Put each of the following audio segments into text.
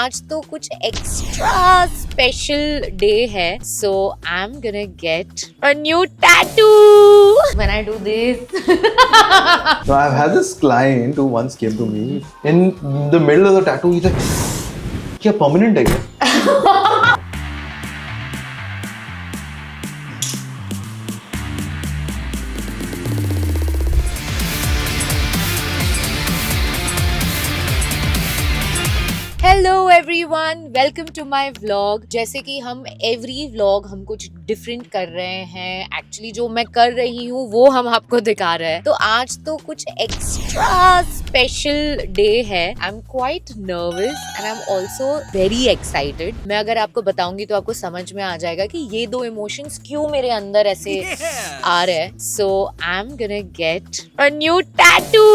आज तो कुछ एक्स्ट्रा स्पेशल डे है, so I'm gonna get a new tattoo. When I do this, So I've had this client who once came to me in the middle of the tattoo. He's like, क्या permanent है क्या? Hello everyone, welcome to my vlog. जैसे कि हम every vlog हम कुछ different कर रहे हैं। एक्चुअली जो मैं कर रही हूँ वो हम आपको दिखा रहे हैं। तो आज तो कुछ एक्स्ट्रा स्पेशल डे है। I am quite nervous and I am also very excited. मैं अगर आपको बताऊंगी तो आपको समझ में आ जाएगा कि ये दो इमोशंस क्यों मेरे अंदर ऐसे आ रहे हैं। So I am gonna get a new tattoo.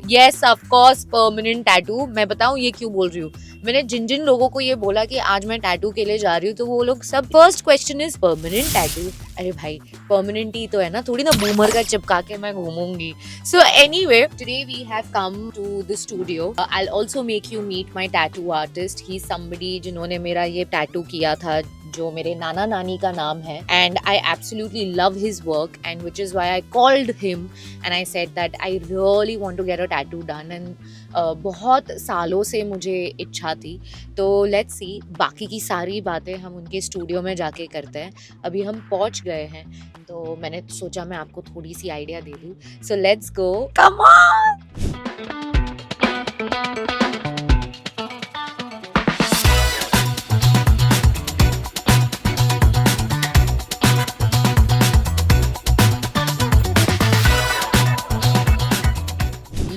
Yes of course permanent tattoo. मैं बताऊं ये क्यों बोल रही हूँ। मैंने जिन जिन लोगों को ये बोला कि आज मैं टैटू के लिए जा रही हूँ तो वो लोग सब first question is permanent tattoo. अरे भाई परमानेंट ही तो है ना, थोड़ी ना बूमर का चिपका के मैं घूमूंगी। So anyway today we have come to the studio. I will also make you meet my tattoo artist. He is somebody जिन्होंने मेरा ये टैटू किया था जो मेरे नाना नानी का नाम है, and I absolutely love his work and which is why I called him and I said that I really want to get a tattoo done. And बहुत सालों से मुझे इच्छा थी। तो लेट्स सी, बाकी की सारी बातें हम उनके स्टूडियो में जाके करते हैं। अभी हम पहुंच गए हैं तो मैंने सोचा मैं आपको थोड़ी सी आइडिया दे दूँ। So let's go, come on.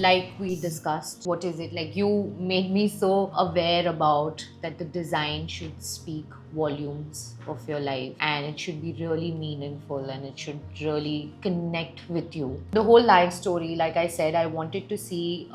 Like we discussed, what is it like? You made me so aware about that the design should speak volumes of your life and it should be really meaningful and it should really connect with you. The whole life story, like I said, I wanted to see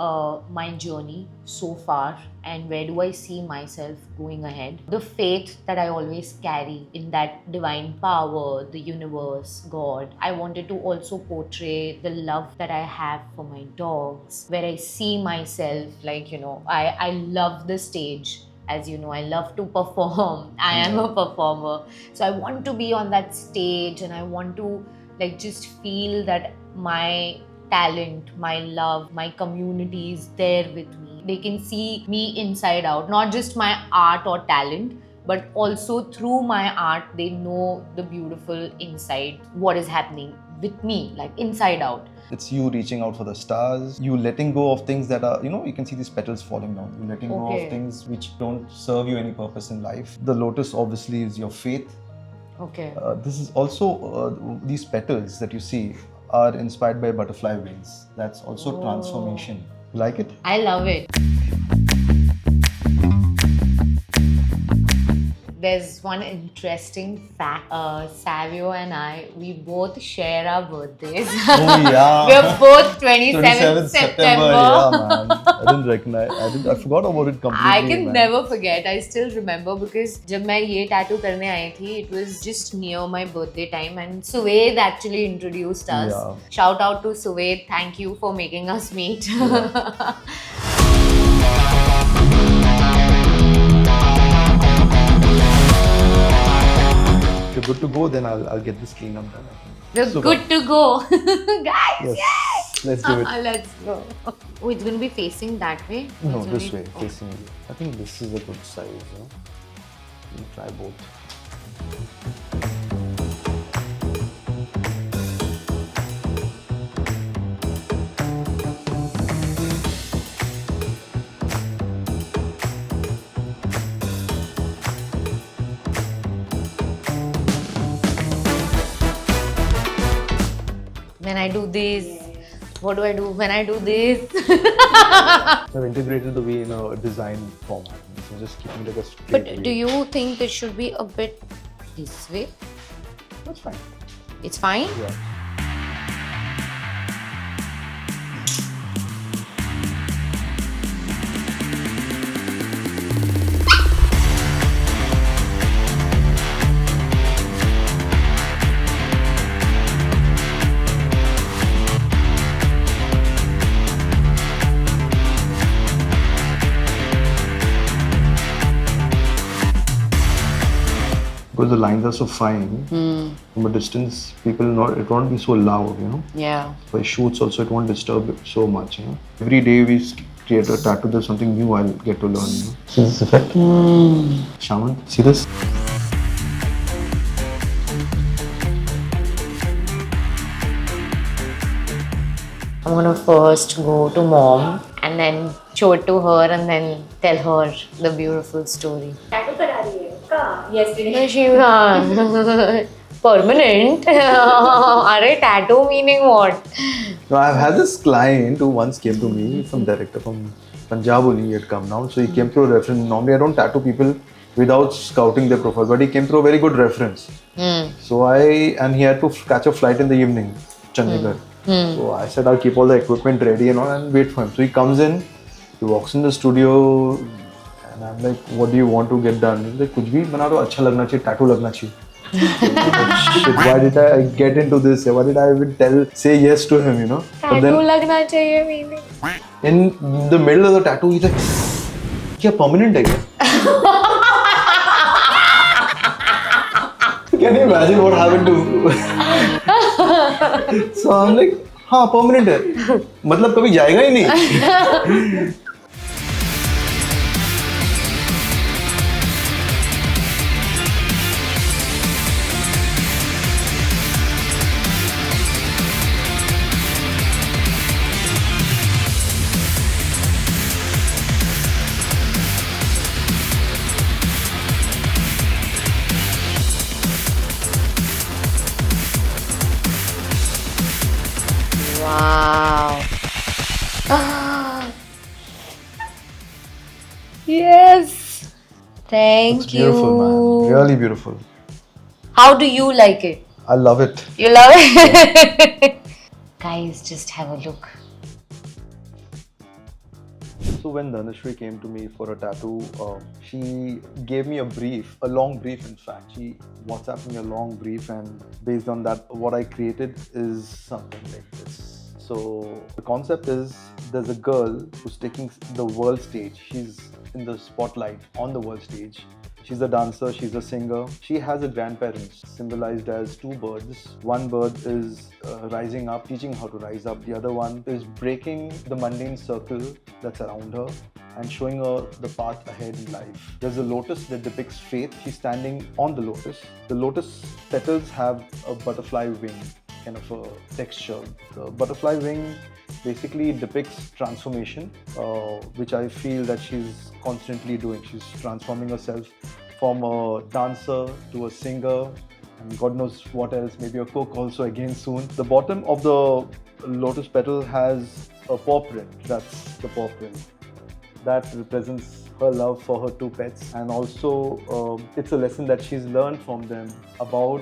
my journey so far and where do I see myself going ahead. The faith that I always carry in that divine power, the universe, God. I wanted to also portray the love that I have for my dogs, where I see myself like, you know, I love the stage. As you know, I love to perform. I am a performer. So I want to be on that stage and I want to like just feel that my talent, my love, my community is there with me. They can see me inside out, not just my art or talent, but also through my art, they know the beautiful inside, what is happening with me, like inside out. It's you reaching out for the stars, you letting go of things that are, you know, you can see these petals falling down. You letting go of things which don't serve you any purpose in life. The lotus obviously is your faith. Okay. This is also, these petals that you see are inspired by butterfly wings. That's also transformation. Like it? I love it. There's one interesting fact. Savio and I, we both share our birthdays. Oh yeah. We're both 27th September. Yeah, man. I didn't recognize. I forgot about it completely. I can man. never forget. I still remember because जब मैं ये tattoo करने आई थी, it was just near my birthday time and Suved actually introduced us. Yeah. Shout out to Suved. Thank you for making us meet. Yeah. If you're good to go, then I'll get this clean up done. We're Super. good to go. Guys, Yes. yes! Let's do it. Let's go. Oh, it's going to be facing that way? No, It's this only- way, facing you. I think this is a good size, you know. You try both. When I do this, what do I do when I do this? I've integrated the way in a design format. So just keeping like a straight But view. do you think it should be a bit this way? That's fine. It's fine? Yeah. because the lines are so fine. From a distance, it won't be so loud, you know. Yeah. For shoots also, it won't disturb it so much, you know. Every day we create a tattoo, there's something new I'll get to learn, you know. See this effect? Shaman, see this? I'm gonna first go to mom and then show it to her and then tell her the beautiful story. Tattoo करा रही है का? Yesterday. She permanent. Arey, tattoo meaning what? No, I've had this client who once came to me, some director from Punjab only, he had come down. So he came through a reference. Normally I don't tattoo people without scouting their profile, but he came through a very good reference. So and he had to catch a flight in the evening, Chandigarh. So I said I'll keep all the equipment ready and all and wait for him. So he comes in, he walks in the studio and I'm like, what do you want to get done? He's like, कुछ भी बना दो, अच्छा लगना चाहिए, tattoo लगना चाहिए. Shit, why did I get into this? Why did I even say yes to him, you know? Tattoo lagna chahiye meaning. In the middle of the tattoo, he's like, क्या permanent है क्या? Can you imagine what happened to? So I'm like, हाँ permanent है. मतलब कभी जाएगा ही नहीं. Wow. Yes. Thank It's you. beautiful, man. Really beautiful. How do you like it? I love it. You love it? Guys, just have a look. So when Dhanashri came to me for a tattoo, she gave me a long brief in fact. She WhatsApped me a long brief and based on that, what I created is something like this. So the concept is there's a girl who's taking the world stage. She's in the spotlight on the world stage. She's a dancer, she's a singer. She has a grandparents symbolized as two birds. One bird is rising up, teaching how to rise up. The other one is breaking the mundane circle that's around her and showing her the path ahead in life. There's a lotus that depicts faith. She's standing on the lotus. The lotus petals have a butterfly wing, kind of a texture. The butterfly wing basically depicts transformation, which I feel that she's constantly doing. She's transforming herself from a dancer to a singer and God knows what else, maybe a cook also again soon. The bottom of the lotus petal has a paw print. That's the paw print. That represents her love for her two pets, and also it's a lesson that she's learned from them about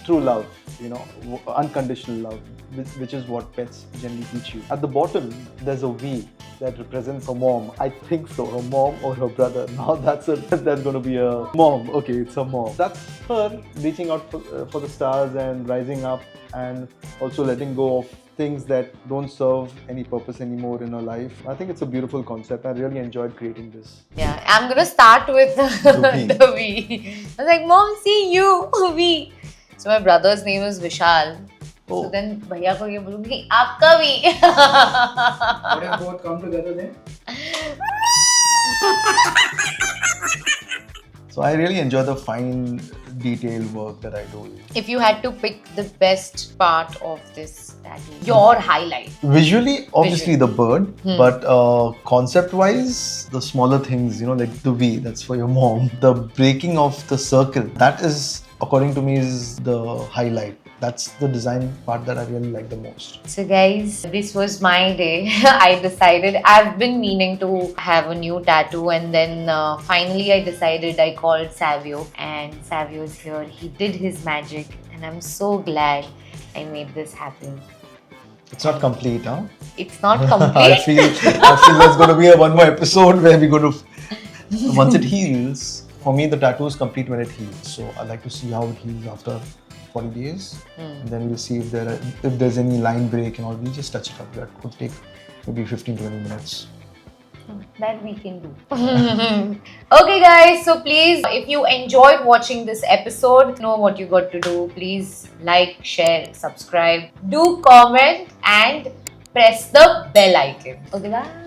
true love, you know, unconditional love, which is what pets generally teach you. At the bottom, there's a V that represents her mom. I think so, her mom or her brother. Now that's going to be a mom. Okay, it's a mom. That's her reaching out for the stars and rising up, and also letting go of things that don't serve any purpose anymore in her life. I think it's a beautiful concept. I really enjoyed creating this. Yeah, I'm gonna start with the V. I was like, Mom, see you, V. So my brother's name is Vishal. Oh. So then भैया को ये बोलूँगी आपका भी. Would have both come together then? So I really enjoy the fine detailed work that I do. If you had to pick the best part of this tattoo, your highlight. Visually, obviously the bird, but concept-wise, the smaller things, you know, like the V, that's for your mom. The breaking of the circle, that is, according to me, is the highlight. That's the design part that I really like the most. So guys, this was my day. I decided, I've been meaning to have a new tattoo, and then finally I decided. I called Savio, and Savio's here. He did his magic, and I'm so glad I made this happen. It's not complete, huh? It's not I complete. feel there's going to be one more episode where we're going to, once it heals, for me the tattoo is complete when it heals. So I like to see how it heals after 40 days, and then we'll see if there's any line break and all. We'll just touch it up. That could take maybe 15-20 minutes. that we can do. Okay, guys. So please, if you enjoyed watching this episode, know what you got to do. Please like, share, subscribe, do comment, and press the bell icon. Okay, bye.